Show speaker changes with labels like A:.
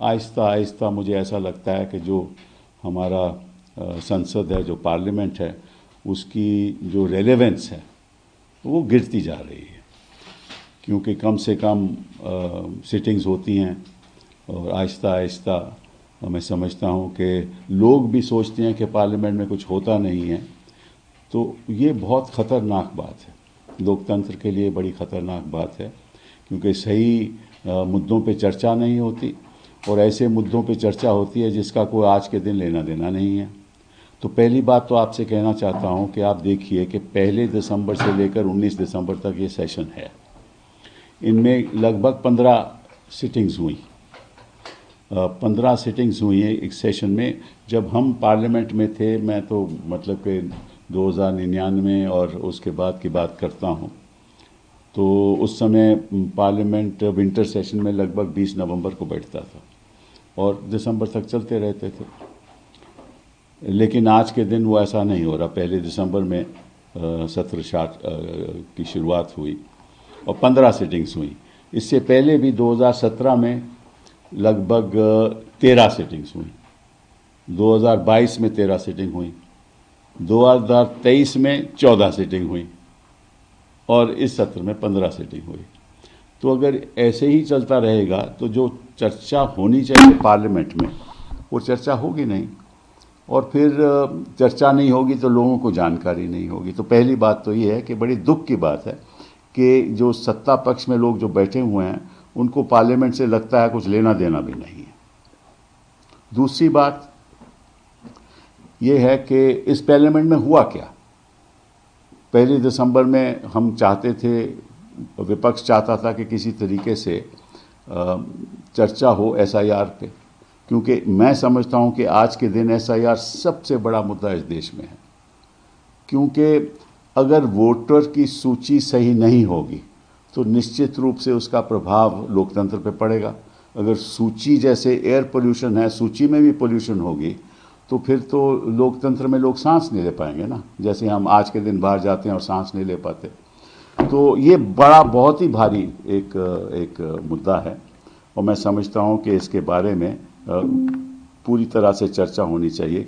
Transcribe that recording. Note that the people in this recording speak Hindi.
A: आहिस्ता आहिस्ता मुझे ऐसा लगता है कि जो हमारा संसद है, जो पार्लियामेंट है, उसकी जो रेलेवेंस है वो गिरती जा रही है, क्योंकि कम से कम सिटिंग्स होती हैं और आहिस्ता आहिस्ता मैं समझता हूँ कि लोग भी सोचते हैं कि पार्लियामेंट में कुछ होता नहीं है। तो ये बहुत ख़तरनाक बात है, लोकतंत्र के लिए बड़ी ख़तरनाक बात है, क्योंकि सही मुद्दों पे चर्चा नहीं होती और ऐसे मुद्दों पे चर्चा होती है जिसका कोई आज के दिन लेना देना नहीं है। तो पहली बात तो आपसे कहना चाहता हूँ कि आप देखिए कि 1 दिसंबर से लेकर 19 दिसंबर तक ये सेशन है। इनमें लगभग 15 सिटिंग्स हुई 15 सिटिंग्स हुई हैं एक सेशन में। जब हम पार्लियामेंट में थे, मैं तो मतलब कि 2099 और उसके बाद की बात करता हूँ, तो उस समय पार्लियामेंट विंटर सेशन में लगभग 20 नवंबर को बैठता था और दिसंबर तक चलते रहते थे। लेकिन आज के दिन वो ऐसा नहीं हो रहा। 1 दिसंबर में सत्र की शुरुआत हुई और 15 सिटिंग्स हुई। इससे पहले भी 2017 में लगभग 13 सिटिंग्स हुई, 2022 में 13 सिटिंग हुई, 2023 में 14 सिटिंग हुई और इस सत्र में 15 सिटिंग हुई। तो अगर ऐसे ही चलता रहेगा तो जो चर्चा होनी चाहिए पार्लियामेंट में वो चर्चा होगी नहीं, और फिर चर्चा नहीं होगी तो लोगों को जानकारी नहीं होगी। तो पहली बात तो ये है कि बड़ी दुख की बात है कि जो सत्ता पक्ष में लोग जो बैठे हुए हैं उनको पार्लियामेंट से लगता है कुछ लेना देना भी नहीं है। दूसरी बात ये है कि इस पार्लियामेंट में हुआ क्या। 1 दिसंबर में हम चाहते थे, विपक्ष चाहता था कि किसी तरीके से चर्चा हो एसआईआर पे, क्योंकि मैं समझता हूं कि आज के दिन एसआईआर सबसे बड़ा मुद्दा इस देश में है। क्योंकि अगर वोटर की सूची सही नहीं होगी तो निश्चित रूप से उसका प्रभाव लोकतंत्र पे पड़ेगा। अगर सूची जैसे एयर पोल्यूशन है, सूची में भी पोल्यूशन होगी तो फिर तो लोकतंत्र में लोग सांस नहीं ले पाएंगे ना, जैसे हम आज के दिन बाहर जाते हैं और सांस नहीं ले पाते। तो ये बहुत ही भारी एक मुद्दा है और मैं समझता हूँ कि इसके बारे में पूरी तरह से चर्चा होनी चाहिए।